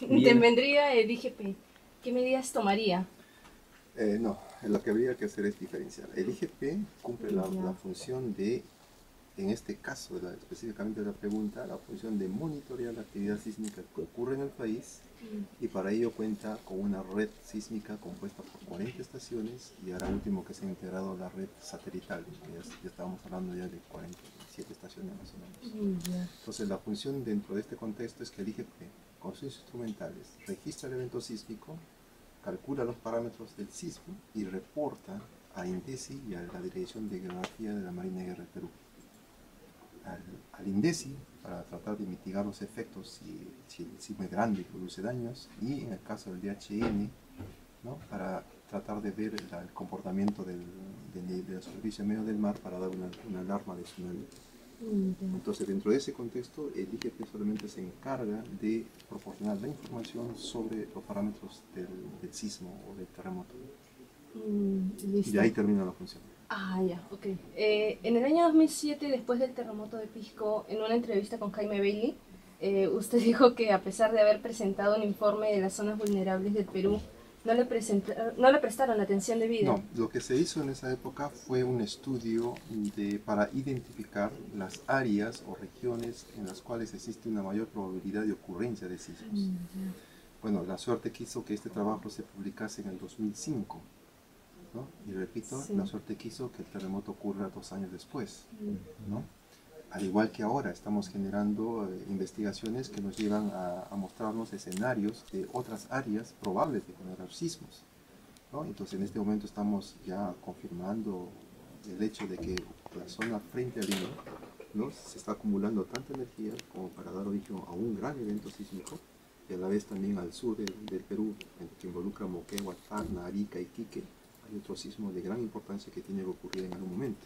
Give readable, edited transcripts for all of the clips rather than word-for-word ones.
intervendría el IGP? ¿Qué medidas tomaría? No, lo que habría que hacer es diferenciar. El IGP cumple la función de, en este caso, específicamente de la pregunta, la función de monitorear la actividad sísmica que ocurre en el país, y para ello cuenta con una red sísmica compuesta por 40 estaciones, y ahora último que se ha integrado la red satelital, que ya estábamos hablando ya de 47 estaciones más o menos. Entonces la función dentro de este contexto es que el IGP, con sus instrumentales, registra el evento sísmico, calcula los parámetros del sismo y reporta a INDECI y a la Dirección de Geografía de la Marina de Guerra del Perú. Al INDECI, para tratar de mitigar los efectos si el sismo es grande y produce daños, y en el caso del DHN, ¿no?, para tratar de ver el comportamiento de la superficie en medio del mar para dar una alarma de tsunami. Entonces, dentro de ese contexto, el IGP solamente se encarga de proporcionar la información sobre los parámetros del sismo o del terremoto. Y ahí termina la función. Ah, ya, ok. En el año 2007, después del terremoto de Pisco, en una entrevista con Jaime Bailey, usted dijo que a pesar de haber presentado un informe de las zonas vulnerables del Perú, no le prestaron la atención debida. No, lo que se hizo en esa época fue un estudio para identificar las áreas o regiones en las cuales existe una mayor probabilidad de ocurrencia de sismos. Bueno, la suerte quiso que este trabajo se publicase en el 2005, ¿no? Y repito, sí, la suerte quiso que el terremoto ocurra 2 años después, ¿no? Al igual que ahora estamos generando investigaciones que nos llevan a mostrarnos escenarios de otras áreas probables de generar sismos, ¿no? Entonces en este momento estamos ya confirmando el hecho de que la zona frente al Lima, ¿no?, se está acumulando tanta energía como para dar origen a un gran evento sísmico, y a la vez también al sur del Perú, que involucra Moquegua, Tacna, Arica, Iquique, hay otro sismo de gran importancia que tiene que ocurrir en algún momento.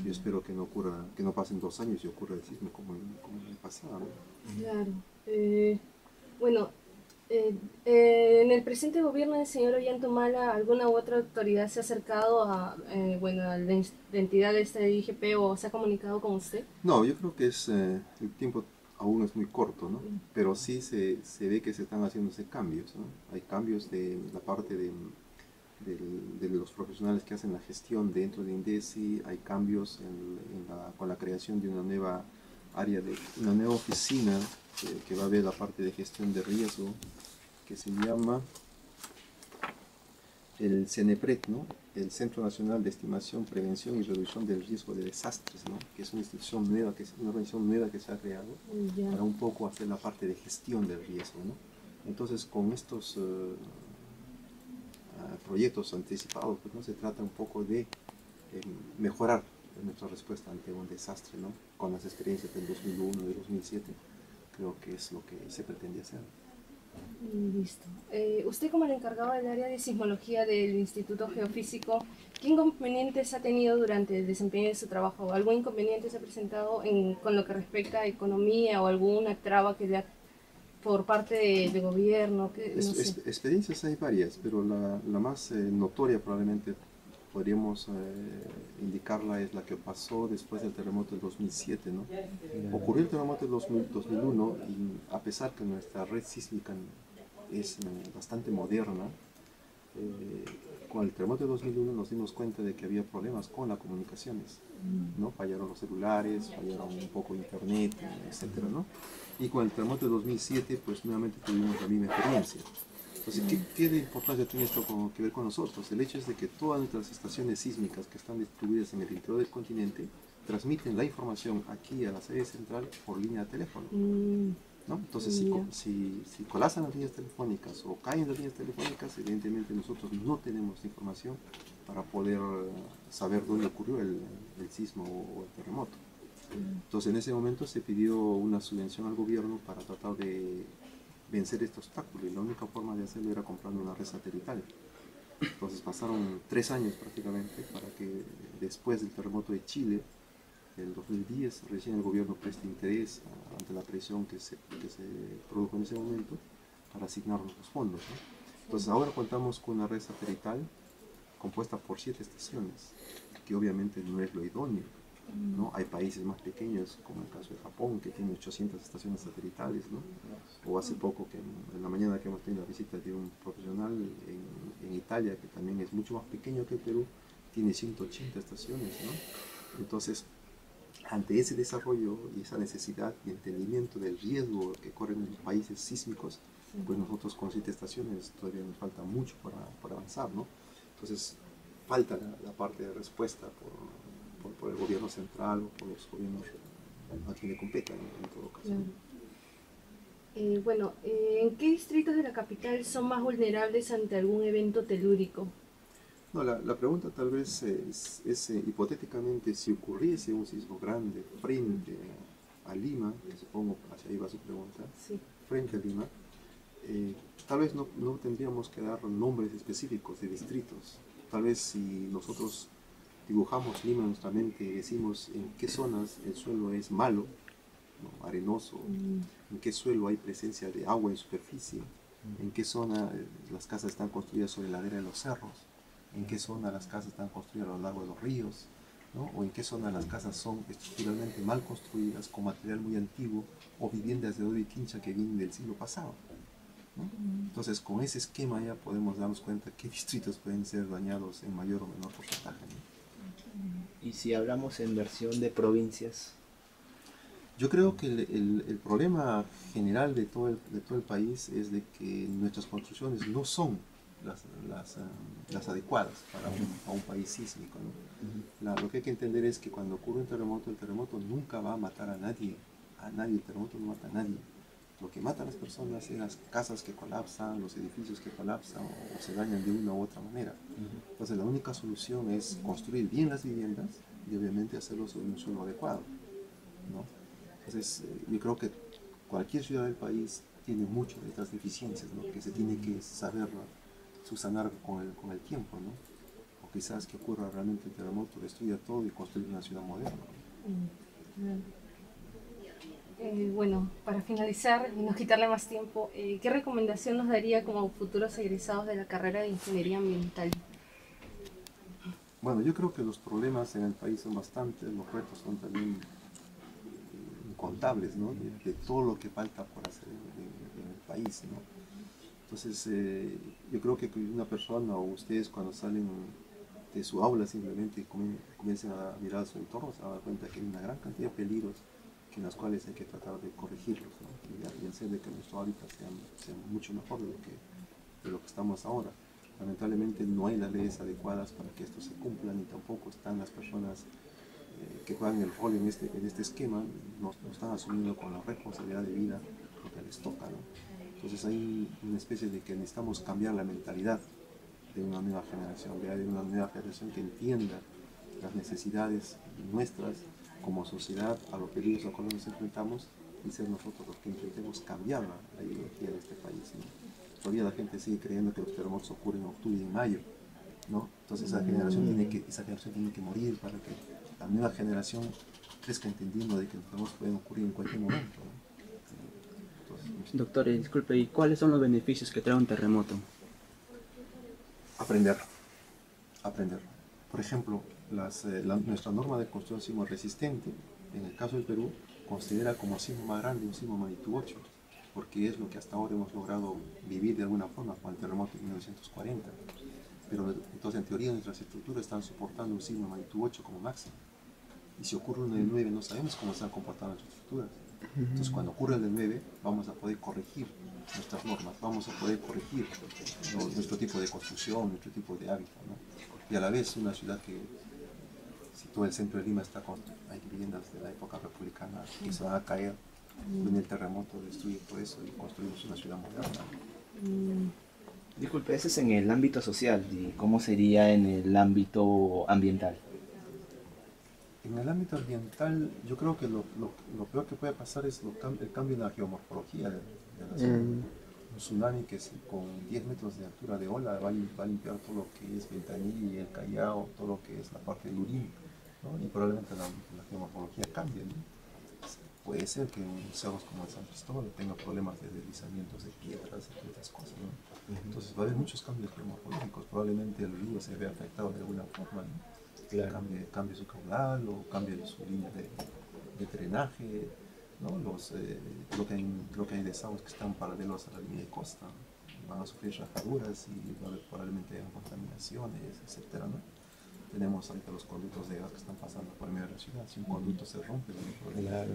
Yo espero que no ocurra, que no pasen 2 años y ocurra el sismo como en el pasado, ¿no? Claro. Bueno, en el presente gobierno del señor Ollantumala, ¿alguna u otra autoridad se ha acercado bueno, a la entidad de este IGP o se ha comunicado con usted? No, yo creo que el tiempo aún es muy corto, ¿no? Pero sí se ve que se están haciéndose cambios, ¿no? Hay cambios de la parte de los profesionales que hacen la gestión dentro de INDECI, hay cambios con la creación de una nueva área, una nueva oficina que va a ver la parte de gestión de riesgo, que se llama el CENEPRED, ¿no?, el Centro Nacional de Estimación, Prevención y Reducción del Riesgo de Desastres, ¿no?, que es una institución nueva, una organización nueva que se ha creado para un poco hacer la parte de gestión del riesgo, ¿no? Entonces, con estos proyectos anticipados, pues no se trata un poco de mejorar nuestra respuesta ante un desastre, ¿no?, con las experiencias del 2001 y del 2007, creo que es lo que se pretende hacer. Listo. Usted, como el encargado del área de sismología del Instituto Geofísico, ¿qué inconvenientes ha tenido durante el desempeño de su trabajo? ¿Algún inconveniente se ha presentado con lo que respecta a economía o alguna traba que por parte de gobierno? No sé. Experiencias hay varias, pero la más notoria probablemente podríamos indicarla es la que pasó después del terremoto del 2007, ¿no? Ocurrió el terremoto del 2001 y a pesar que nuestra red sísmica es bastante moderna, con el terremoto de 2001 nos dimos cuenta de que había problemas con las comunicaciones, ¿no? Fallaron los celulares, fallaron un poco internet, etcétera, ¿no? Y con el terremoto de 2007, pues nuevamente tuvimos la misma experiencia. Entonces, ¿qué de importancia tiene esto que ver con nosotros? El hecho es de que todas nuestras estaciones sísmicas que están distribuidas en el interior del continente transmiten la información aquí a la sede central por línea de teléfono, ¿no? Entonces, si colapsan las líneas telefónicas o caen las líneas telefónicas, evidentemente nosotros no tenemos información para poder saber dónde ocurrió el sismo o el terremoto. Entonces, en ese momento se pidió una subvención al gobierno para tratar de vencer este obstáculo, y la única forma de hacerlo era comprando una red satelital. Entonces pasaron 3 años prácticamente para que después del terremoto de Chile del 2010 recién el gobierno preste interés ante la presión que se produjo en ese momento para asignarnos los fondos, ¿no? Entonces ahora contamos con una red satelital compuesta por 7 estaciones, que obviamente no es lo idóneo, ¿no? Hay países más pequeños, como el caso de Japón, que tiene 800 estaciones satelitales, ¿no? O hace poco, que en la mañana que hemos tenido la visita de un profesional en Italia, que también es mucho más pequeño que el Perú, tiene 180 estaciones, ¿no? Entonces, ante ese desarrollo y esa necesidad y entendimiento del riesgo que corren en los países sísmicos, pues nosotros con 7 estaciones todavía nos falta mucho para avanzar, ¿no? Entonces, falta la parte de respuesta por el gobierno central o por los gobiernos a quien le competan en todo caso. Claro. Bueno, ¿en qué distritos de la capital son más vulnerables ante algún evento telúrico? No, la pregunta tal vez es hipotéticamente si ocurriese un sismo grande frente a Lima, que supongo hacia ahí va su pregunta, Sí. frente a Lima, tal vez no tendríamos que dar nombres específicos de distritos. Tal vez si nosotros dibujamos Lima en nuestra mente y decimos en qué zonas el suelo es malo, ¿no? Arenoso, en qué suelo hay presencia de agua en superficie, en qué zona las casas están construidas sobre la ladera de los cerros, en qué zona las casas están construidas a lo largo de los ríos, ¿no? O en qué zona las casas son estructuralmente mal construidas, con material muy antiguo, o viviendas de adobe y quincha que vienen del siglo pasado, ¿no? Entonces, con ese esquema ya podemos darnos cuenta qué distritos pueden ser dañados en mayor o menor porcentaje, ¿no? Y si hablamos en versión de provincias, Yo creo que el problema general de todo el país es de que nuestras construcciones no son las adecuadas para un país sísmico, ¿no? Lo que hay que entender es que cuando ocurre un terremoto, el terremoto nunca va a matar a nadie. El terremoto no mata a nadie. Lo que mata a las personas es las casas que colapsan, los edificios que colapsan o se dañan de una u otra manera. Entonces la única solución es construir bien las viviendas y obviamente hacerlo sobre un suelo adecuado, ¿no? Entonces, yo creo que cualquier ciudad del país tiene muchas de estas deficiencias, ¿no? Que se tiene que saber subsanar con el tiempo, ¿no? O quizás que ocurra realmente el terremoto, destruya todo y construir una ciudad moderna, ¿no? Bueno, para finalizar y no quitarle más tiempo, ¿qué recomendación nos daría como futuros egresados de la carrera de Ingeniería Ambiental? Bueno, yo creo que los problemas en el país son bastantes, los retos son también incontables, ¿no? De todo lo que falta por hacer en el país, ¿no? Entonces, yo creo que una persona o ustedes cuando salen de su aula simplemente comiencen a mirar a su entorno, se van a dar cuenta que hay una gran cantidad de peligros en los cuales hay que tratar de corregirlos, ¿no? Y hacer de que nuestro hábitat sea mucho mejor de lo que estamos ahora. Lamentablemente no hay las leyes adecuadas para que esto se cumpla, ni tampoco están las personas que juegan el rol en este esquema, no están asumiendo con la responsabilidad de vida lo que les toca, ¿no? Entonces hay una especie de que necesitamos cambiar la mentalidad de una nueva generación, de una nueva generación que entienda las necesidades nuestras como sociedad, a los peligros a los cuales nos enfrentamos, y ser nosotros los que intentemos cambiar la ideología de este país, ¿no? Todavía la gente sigue creyendo que los terremotos ocurren en octubre y en mayo, ¿no? Entonces esa generación tiene que morir para que la nueva generación crezca entendiendo de que los terremotos pueden ocurrir en cualquier momento, ¿no? Entonces, doctor, disculpe, ¿y cuáles son los beneficios que trae un terremoto? aprender. Por ejemplo, nuestra norma de construcción sismo resistente, en el caso del Perú, considera como sismo más grande un sismo magnitud 8, porque es lo que hasta ahora hemos logrado vivir de alguna forma con el terremoto de 1940. Pero entonces, en teoría, nuestras estructuras están soportando un sismo magnitud 8 como máximo. Y si ocurre uno de 9, no sabemos cómo se han comportado nuestras estructuras. Entonces, cuando ocurre el de 9, vamos a poder corregir nuestras normas, vamos a poder corregir nuestro tipo de construcción, nuestro tipo de hábitat, ¿no? Y a la vez, una ciudad que, si todo el centro de Lima hay viviendas de la época republicana que se van a caer, viene el terremoto, destruye todo eso y construimos una ciudad moderna. Disculpe, ese es en el ámbito social, ¿y cómo sería en el ámbito ambiental? En el ámbito ambiental, yo creo que lo peor que puede pasar es el cambio en la geomorfología de la zona. Un tsunami que con 10 metros de altura de ola va a limpiar todo lo que es Ventanilla y el Callao, todo lo que es la parte del Lurín, ¿no? Y probablemente la geomorfología cambie, ¿no? Puede ser que en cerros como el San Cristóbal tenga problemas de deslizamientos de piedras y otras cosas, ¿no? Entonces va a haber muchos cambios geomorfológicos, probablemente el río se vea afectado de alguna forma, ¿no? Claro. cambie su caudal o cambie su línea de drenaje, ¿no? Lo que hay de desagues que están paralelos a la línea de costa van a sufrir rajaduras y va a haber probablemente contaminaciones, etcétera, ¿no? Tenemos ahorita los conductos de gas que están pasando por medio de la ciudad. Si un conducto se rompe, hay problemas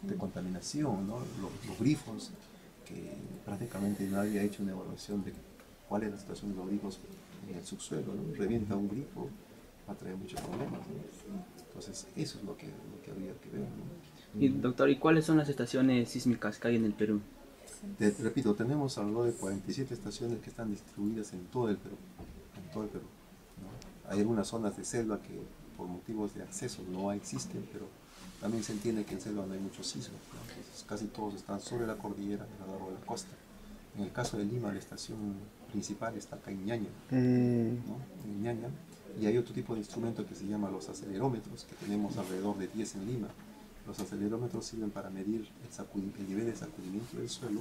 de contaminación, ¿no? Los grifos, que prácticamente nadie ha hecho una evaluación de cuál es la situación de los grifos en el subsuelo, ¿no? Revienta un grifo, va a traer muchos problemas, ¿no? Entonces, eso es lo que habría que ver, ¿no? Y doctor, ¿y cuáles son las estaciones sísmicas que hay en el Perú? Repito, tenemos alrededor de 47 estaciones que están distribuidas en todo el Perú, ¿no? Hay algunas zonas de selva que por motivos de acceso no existen, pero también se entiende que en selva no hay muchos sismos, ¿no? Entonces, casi todos están sobre la cordillera y a lo largo de la costa. En el caso de Lima, la estación principal está acá en Ñaña, ¿no? En Ñaña, y hay otro tipo de instrumento que se llama los acelerómetros, que tenemos alrededor de 10 en Lima. Los acelerómetros sirven para medir el nivel de sacudimiento del suelo,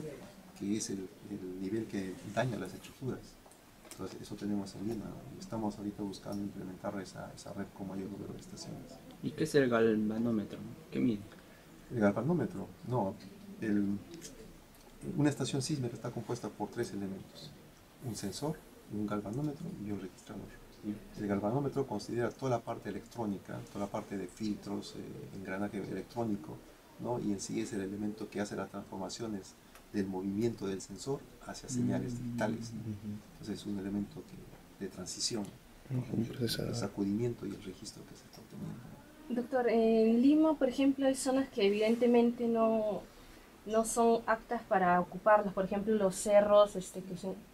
que es el nivel que daña las estructuras. Entonces, eso tenemos en Lima, y estamos ahorita buscando implementar esa red con mayor número de estaciones. ¿Y qué es el galvanómetro? ¿Qué mide? El galvanómetro, no. Una estación sísmica está compuesta por 3 elementos: un sensor, un galvanómetro y un registrador. El galvanómetro considera toda la parte electrónica, toda la parte de filtros, engranaje electrónico, ¿no? Y en sí es el elemento que hace las transformaciones del movimiento del sensor hacia señales digitales, ¿no? Entonces es un elemento de transición, ¿no? Entre el sacudimiento y el registro que se está obteniendo, ¿no? Doctor, en Lima, por ejemplo, hay zonas que evidentemente no son aptas para ocuparlas, por ejemplo, los cerros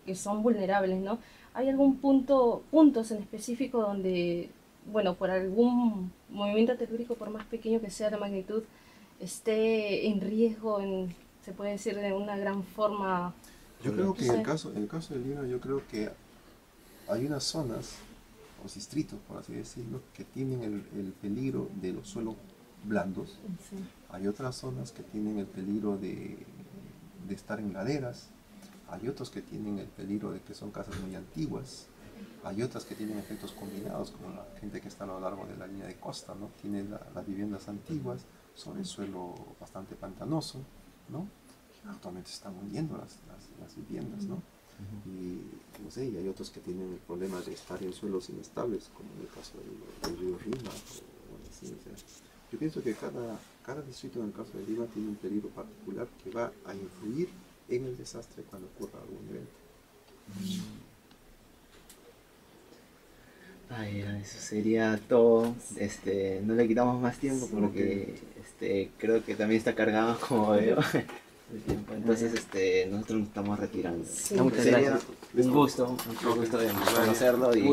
que son vulnerables, ¿no? ¿Hay algún puntos en específico donde, bueno, por algún movimiento telúrico, por más pequeño que sea la magnitud, esté en riesgo, se puede decir de una gran forma? Yo creo que en el caso de Lima, yo creo que hay unas zonas, o distritos, por así decirlo, que tienen el peligro de los suelos blandos. Sí. Hay otras zonas que tienen el peligro de estar en laderas. Hay otros que tienen el peligro de que son casas muy antiguas. Hay otras que tienen efectos combinados, como la gente que está a lo largo de la línea de costa, ¿no? Tiene las viviendas antiguas sobre el suelo bastante pantanoso, ¿no? Actualmente se están hundiendo las viviendas, ¿no? Y no sé, y hay otros que tienen el problema de estar en suelos inestables, como en el caso del río Rima, o así, o sea, yo pienso que cada distrito en el caso de Lima tiene un peligro particular que va a influir en el desastre cuando ocurra algún evento. Ay, eso sería todo. No le quitamos más tiempo porque creo que también está cargado, como veo, el tiempo. Entonces nosotros nos estamos retirando. Sí. Muchas Sería gracias. un gusto de conocerlo y